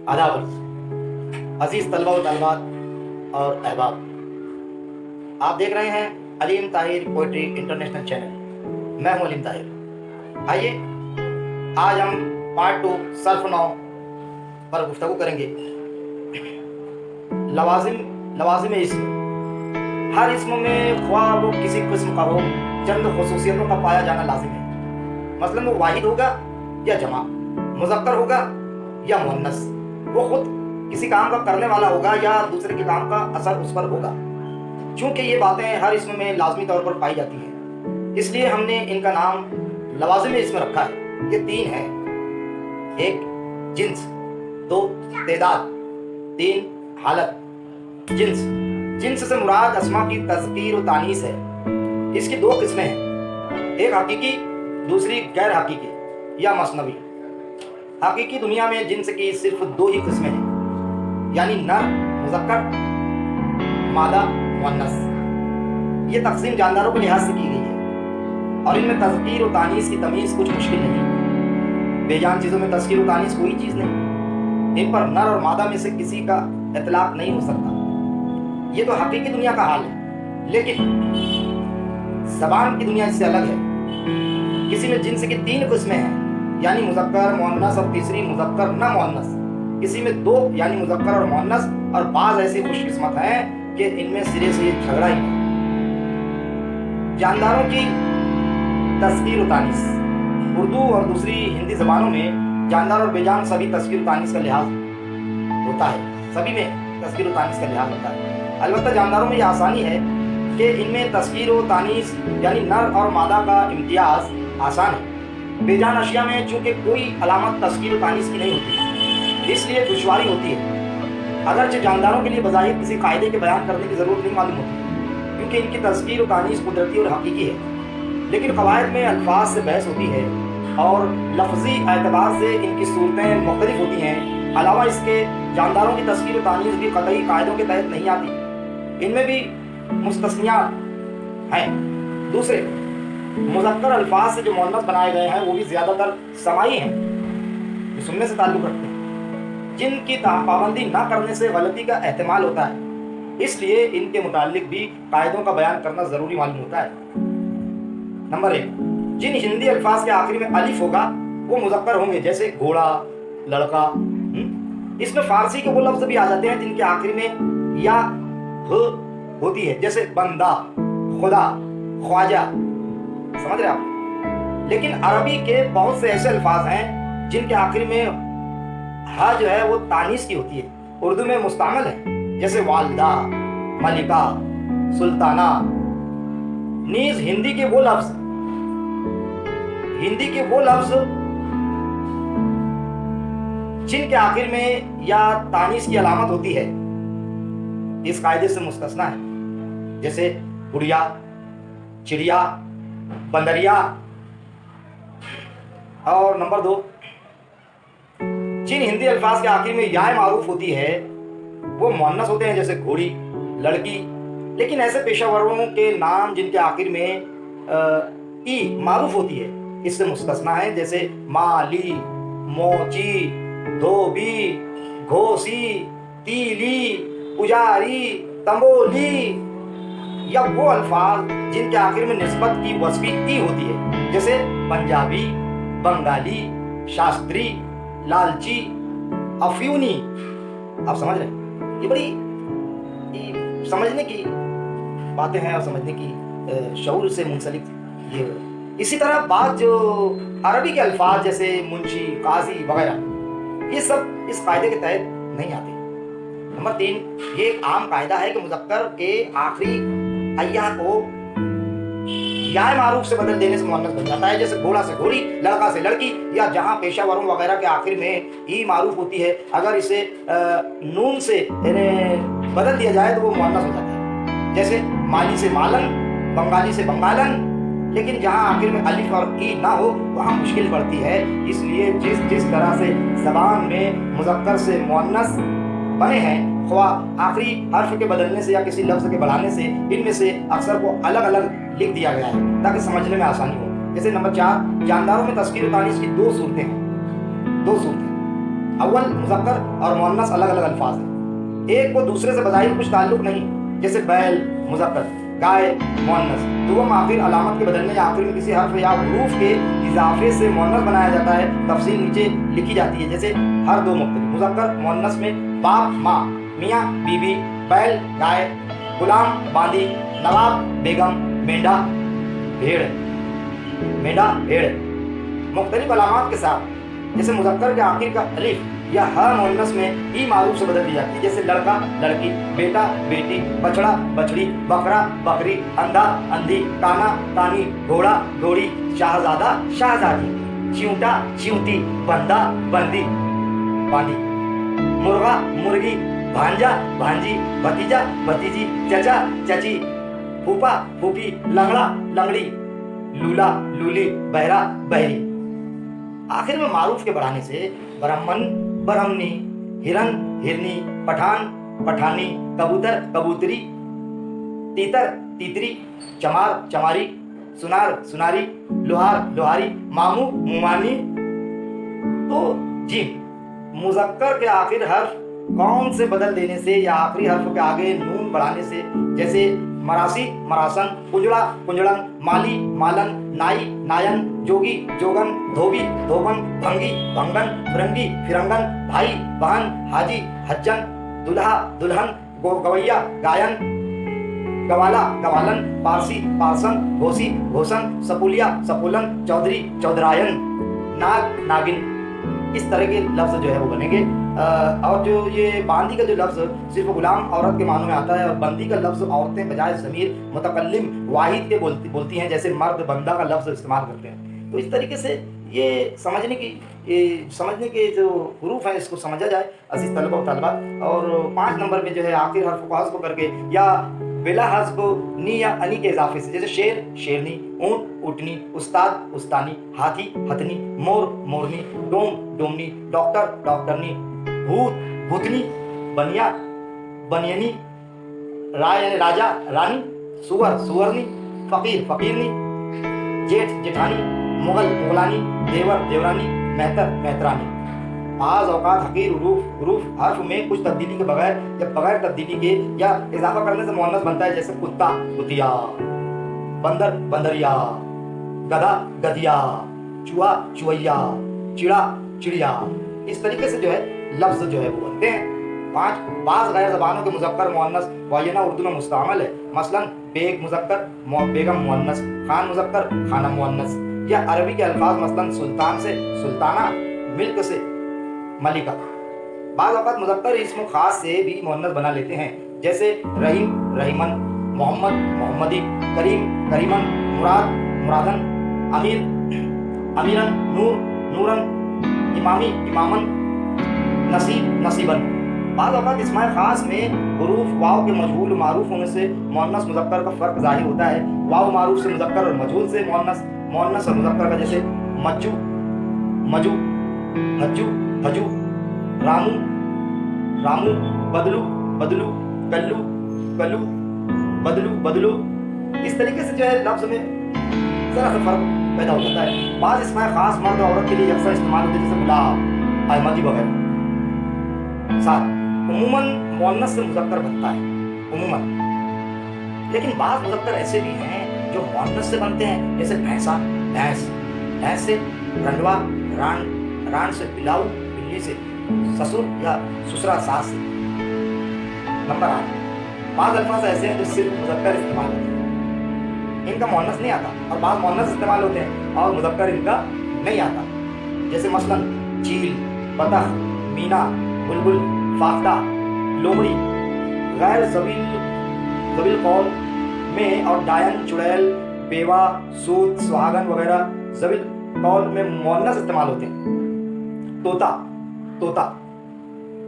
आदाब अजीज़ तलबा व तलबात और अहबाब, आप देख रहे हैं Aleem Tahir poetry international channel. मैं हूं अलीम ताहिर। आइए आज हम पार्ट 2 सर्फ नौ पर गुफ्तगू करेंगे। लवाजिम इस्म। हर इस्म में ख्वाह वो किसी किस्म का हो, चंद खुसूसियतों का पाया जाना लाजिम है। मसलन वो वाहिद होगा या जमा, मुज़क्कर होगा या मुअन्नस, वो खुद किसी काम का करने वाला होगा या दूसरे के काम का असर उस पर होगा। चूंकि ये बातें हर इस्म में लाजमी तौर पर पाई जाती हैं, इसलिए हमने इनका नाम लवाजिम इस्म रखा है। ये 3 हैं: 1 जिन्स, 2 तेदाद, 3 हालत। जिन्स से मुराद अस्मा की तज़कीर व तानीस है। इसकी 2 किस्में हैं, एक हकीकी, दूसरी गैर हकीकी या मसनवी। हकीकी दुनिया में जिन्स की सिर्फ 2 ही किस्में हैं, यानी नर मुज़क्कर, मादा मुअन्नस। ये तक़सीम जानदारों के लिहाज से की गई है और इनमें तज़कीर व तानीस की तमीज़ कुछ मुश्किल नहीं। बेजान चीज़ों में तज़कीर व तानीस कोई चीज़ नहीं। इन पर नर और मादा में से किसी का इतलाक़ नहीं हो सकता। ये तो हकीकी दुनिया का हाल है, लेकिन ज़बान की दुनिया इससे अलग है। किसी में जिन्स की 3 किस्में हैं, यानी मुज़क्कर, मुअन्नस और तीसरी मुज़क्कर न मुअन्नस। किसी में 2 यानी मुज़क्कर और मुअन्नस, और बाज़ ऐसी खुशकिस्मत हैं कि इनमें सिरे से झगड़ा ही नहीं। जानदारों की तज़कीर व तानीस। उर्दू और दूसरी हिंदी ज़बानों में जानदार और बेजान सभी तज़कीर व तानीस का लिहाज होता है। सभी में तज़कीर व तानीस का लिहाज होता है। अलबत्ता जानदारों में यह आसानी है कि इनमें तज़कीर व तानीस यानी नर और मादा का इम्तियाज़ आसान है। बेजान अशिया में चूँकि कोई अलामत तज़कीर व तानीस की नहीं होती, इसलिए दुश्वारी होती है। अगरचे जानदारों के लिए बज़ाहिर किसी कायदे के बयान करने की ज़रूरत नहीं मालूम होती, क्योंकि इनकी तज़कीर व तानीस कुदरती और हकीकी है। लेकिन क़वायद में अल्फाज से बहस होती है और लफ्ज़ी एतबार से इनकी सूरतें मुख्तलिफ होती हैं। अलावा इसके जानदारों की तज़कीर व तानीस भी क़तई कायदों के तहत नहीं आती, इनमें भी मुस्तस्नियात हैं। दूसरे मुज़क्कर अल्फाज से जो मुअन्नस बनाए गए हैं वो भी ज़्यादातर समाई हैं, जो सुनने से ताल्लुक़ रखते हैं, जिनकी पाबंदी ना करने से गलती का एहतमाल होता है। इसलिए इनके मुताल्लिक़ भी कायदों का बयान करना ज़रूरी मालूम होता है। नंबर 1, जिन हिंदी अल्फाज के आखिरी में अलिफ होगा वो मुज़क्कर होंगे, जैसे घोड़ा, लड़का। इसमें फ़ारसी के वो लफ्ज़ भी आ जाते हैं जिनके आखिरी में या होती है, जैसे बंदा, खुदा, ख्वाजा। समझ रहे आप? लेकिन अरबी के बहुत से ऐसे अल्फाज हैं जिनके आखिर में हा जो है वो तानीस की होती है, उर्दू में मुस्तामल है, जैसे वालदा, मलिका, सुल्ताना। नीज हिंदी के वो लफ्ज जिनके आखिर में या तानीस की अलामत होती है इस कायदे से मुस्तस्ना है, जैसे गुड़िया, चिड़िया, बंदरिया। और नंबर 2, जिन हिंदी अल्फाज के आखिर में या मारूफ होती है वो मुअन्नस होते हैं, जैसे घोड़ी, लड़की। लेकिन ऐसे पेशावरों के नाम जिनके आखिर में ई मारूफ होती है इससे मुस्तस्ना है, जैसे माली, मोची, धोबी, घोसी, तीली, पुजारी, तंबोली। या वो अल्फाज जिनके आखिर में निस्बत की वस्फी ई होती है, जैसे पंजाबी, बंगाली, शास्त्री, लालची, अफ्यूनी। आप समझ रहे हैं? ये बड़ी समझने की बातें हैं और समझने की शऊर से मुंसलिक ये। इसी तरह बात जो अरबी के अल्फाज जैसे मुंशी, काजी वगैरह, ये सब इस कायदे के तहत नहीं आते। नंबर 3, ये एक आम कायदा है कि मुज़क्कर के आखिरी अय्या को या मारूफ से बदल देने से मुअन्नस बन जाता है, जैसे घोड़ा से घोड़ी, लड़का से लड़की। या जहाँ पेशावरों वगैरह के आखिर में ई मारूफ होती है, अगर इसे नून से बदल दिया जाए तो वो मुअन्नस हो जाता है, जैसे माली से मालन, बंगाली से बंगालन। लेकिन जहाँ आखिर में अलिफ और ई ना हो वहाँ मुश्किल पड़ती है। इसलिए जिस तरह से ज़बान में मुज़क्कर से मुअन्नस बने हैं, ख्वाह आखिरी हर्फ के बदलने से या किसी लफ्ज़ के बढ़ाने से, इनमें से अक्सर को अलग अलग लिख दिया गया है ताकि समझने में आसानी हो। जैसे नंबर 4, जानदारों में तज़कीर व तानीस की 2 सूरतें हैं। अव्वल मुज़क्कर और मुअन्नस अलग अलग अल्फाज हैं, एक को दूसरे से बज़ाहिर कुछ ताल्लुक नहीं, जैसे बैल मुज़क्कर, गाय मुअन्नस। दुगम आखिर अलामत के बदलने या आखिर में किसी हर्फ या हुरूफ के इजाफे से मुअन्नस बनाया जाता है। तफसील नीचे लिखी जाती है, जैसे हर दो मुख्तलिफ मुज़क्कर मुअन्नस में बाप माँ, मियाँ बीबी, बैल गाय, गुलाम बांदी, नवाब बेगम, मेंढा भेड़, मुख्तलिफ अलामात के साथ, जैसे मुज़क्कर के आखिर का अलिफ या हर मुअन्नस में ई मारूफ से बदल दी जाती है, जैसे लड़का लड़की, बेटा बेटी, बछड़ा बछड़ी, बकरा बकरी, अंधा अंधी, काना कानी, घोड़ा घोड़ी, शाहजादा शहजादी, चिंटा चिंटी, बंदा बंदी बांदी, मुर्गा मुर्गी, भांजा भांजी, भतीजा भतीजी, चचा चची, फूफा फूफी, लंगड़ा लंगड़ी, लूला लूली, बहरा बहरी। आखिर में मारूफ के बढ़ाने से ब्राह्मण ब्राह्मणी, हिरन हिरनी, पठान पठानी, कबूतर कबूतरी, तीतर तीतरी, चमार चमारी, सुनार सुनारी, लोहार लोहारी, मामू मुमानी। तो जी मुज़क्कर के आखिर हर्फ कौन से बदल देने से या आखिरी हर्फ के आगे नून बढ़ाने से, जैसे मरासी मरासन, कुंजड़ा कुंजड़न, माली मालन, नाई नायन, जोगी जोगन, धोबी धोबन, भंगी भंगन, फिरंगी फिरंगन, भाई बहन, हाजी हज्जन, दुल्हा दुल्हन, गवैया गायन, गवाला गवालन, पारसी पारसन, घोसी घोसन, सपुलिया सपुलन, चौधरी चौधरायन, नाग नागिन। इस तरह के लफ्ज़ जो है वो बनेंगे। और जो ये बांदी का जो लफ्ज़ सिर्फ गुलाम औरत के मानों में आता है, और बंदी का लफ्ज़ औरतें बजाय ज़मीर मुतकल्लिम वाहिद के बोलती हैं, जैसे मर्द बंदा का लफ्ज़ इस्तेमाल करते हैं। तो इस तरीके से ये समझने के जो हुरूफ हैं इसको समझा जाए अज़ीज़ तलबा व तलबात। और 5 नंबर में जो है आखिर हर्फ को हज़्फ़ करके या बिला हज़्फ़ नी या अनी के इजाफे से, जैसे शेर शेरनी, ऊँट ऊँटनी, उस्ताद उस्तानी, हाथी हथनी, मोर मोरनी, डोम डोमनी, डॉक्टर डॉक्टरनी, भूत भूतनी, बनिया बनियनी, राय यानी राजा रानी, सुअर सुअरनी, फ़कीर फ़कीरनी, जेठ जेठानी, मुगल मुगलानी, देवर देवरानी, मेहतर मेहतरानी। बाज़ औक़ात हक़ीर हुरूफ हर्फ में कुछ तब्दीली के बगैर या बगैर तब्दीली के या इजाफा करने से मुअन्नस बनता है, जैसे कुत्ता कुतिया, बंदर बंदरिया, गधा गधिया, चूहा चुहैया, चिड़ा चिड़िया। इस तरीके से जो है लफ्ज़ जो है वो बनते हैं। 5 बाज़ गैर ज़बानों के मुज़क्कर मुअन्नस मुअय्यना उर्दू में मुस्तअमल है, मसलन बेग मुज़क्कर बेगम मुअन्नस, खान मुज़क्कर खाना मुअन्नस, या अरबी के अल्फाज मसलन सुल्तान से सुल्ताना, मिल्क से मलिका। बाज़ औक़ात मुज़क्कर इस्म ख़ास से भी मुअन्नस बना लेते हैं, जैसे रहीम रहीमन, मोहम्मद मोहम्मदी, करीम करीमन, मुराद मुरादन, अमीर अमीरन, नूर नूरन, इमामी इमामन, नसीब नसीबन। बाज़ औक़ात इस्माए ख़ास में हुरूफ वाव के मजहूल मारूफ होने से मुअन्नस मुज़क्कर का फ़र्क ज़ाहिर होता है। वाव मारूफ से मुज़क्कर और मजहूल से मुअन्नस, मुअन्नस और मुज़क्कर का, जैसे मज्जू मजू, हज्जू हजू, रामू रामू, बदलू बदलू, कल्लू कल्लू, बदलू बदलू। इस तरीके से जो है लफ्ज़ में ज़रा सा फ़र्क पैदा हो जाता है। बाज़ इस्माए ख़ास मर्द और औरत के लिए अक्सर इस्तेमाल होते हैं, जैसे गुलाब अहमदी वगैरह। 7 उमूमन मुअन्नस से मुज़क्कर बनता है, उमूमन। लेकिन बाज़ मुज़क्कर ऐसे भी हैं जो मुअन्नस से बनते हैं, जैसे भैंसा भैंस, भैंस से रंडवा रान, रान से पिलाऊ बिल्ली से, ससुर या ससुरा सास से। नंबर 8 बाज़ अल्फाज ऐसे हैं जो सिर्फ मुज़क्कर इस्तेमाल होते हैं, इनका मुअन्नस नहीं आता, और बाज़ मुअन्नस इस्तेमाल होते हैं और मुज़क्कर इनका नहीं आता, जैसे मसलन चील, बतख, मीना, बुलबुल, फाख्ता, लोमड़ी। गैर ज़बील कौल में और डायन चुड़ैल, बेवा, सूत, सुहागन वगैरह ज़बील कौल में मुअन्नस इस्तेमाल होते हैं। तोता तोता,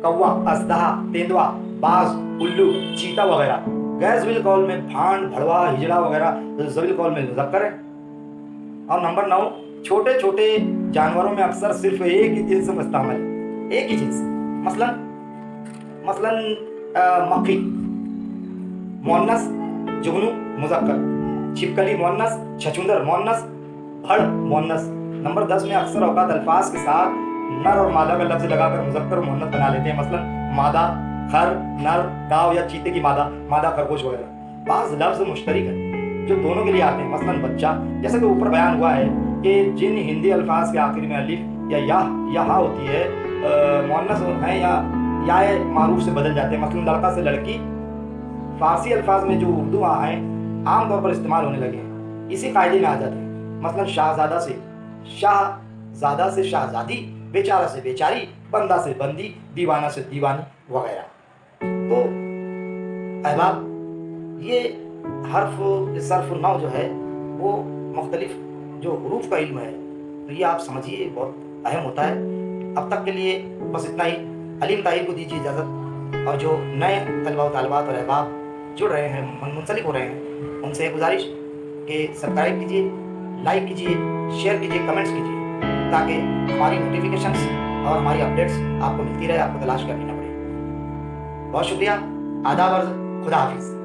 कौवा, असदहा, तेंदुआ, बाज, उल्लू, चीता वगैरह। गैर ज़बील कौल में भांड, भड़वा, हिजड़ा वगैरह ज़बील कौल में मुज़क्कर है। और नंबर 9 छोटे छोटे जानवरों में अक्सर सिर्फ एक ही जिन्स मुस्तअमल है, एक ही जिन्स। मसलन मक्खी मुअन्नस, जुगनू मुज़क्कर, छिपकली मुअन्नस, छछूंदर मुअन्नस, भड़ मुअन्नस। नंबर 10 में अक्सर औक़ात अल्फाज के साथ नर और मादा का लफ्ज लगाकर मुज़क्कर और मुअन्नस बना लेते हैं। मसलन मादा खर, नर गाव या चीते की मादा, मादा खरगोश वगैरह। बाज़ लफ्ज मुश्तरक हैं जो दोनों के लिए आते हैं, मसलन बच्चा। जैसा कि ऊपर बयान हुआ है कि जिन हिंदी अल्फाज के आखिर में अलिफ या हा होती है मुअन्नस हैं या मारूफ से बदल जाते हैं। मसलन लड़का से लड़की फारसी अल्फाज में जो उर्दू हैं आमतौर पर इस्तेमाल होने लगे हैं, इसी कायदे में आ जाते हैं। मसलन शाहजादा से शाहजादी, बेचारा से बेचारी, बंदा से बंदी, दीवाना से दीवानी वगैरह। तो अहबाब, ये हर्फ सर्फ नौ जो है वो मुख्तलिफ जो हरूफ का इल्म है, तो ये आप समझिए बहुत अहम होता है। अब तक के लिए बस इतना ही। अलीम ताहिर को दीजिए इजाज़त, और जो नए तलबा व तालिबात और अहबाब जुड़ रहे हैं, मुंसलिक हो रहे हैं, उनसे गुजारिश कि सब्सक्राइब कीजिए, लाइक कीजिए, शेयर कीजिए, कमेंट्स कीजिए, ताकि हमारी नोटिफिकेशंस और हमारी अपडेट्स आपको मिलती रहे, आपको तलाश करनी न पड़े। बहुत शुक्रिया। आदाब अर्ज़, खुदा हाफिज़।